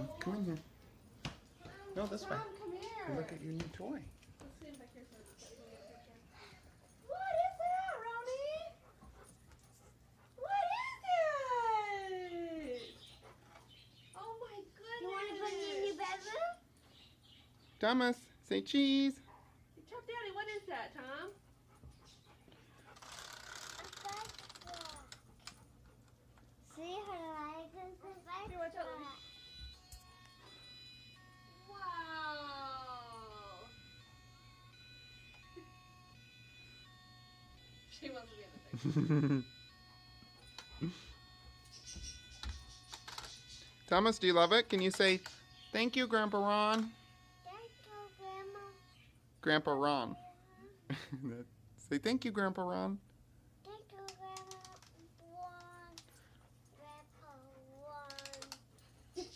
Ron. Come in here. No, this way. Tom, come here. Look at your new toy. Let's see if I can get a picture. What is that, Ronnie? What is it? Oh my goodness. You want to put it in your bedroom? Thomas, say cheese. Tell Daddy, what is that, Tom? See her legs and her legs. Here, watch out. Wow. She wants to be in the picture. Thomas, do you love it? Can you say, thank you, Grandpa Ron? Thank you, Grandma. Grandpa Ron. Say, thank you, Grandpa Ron.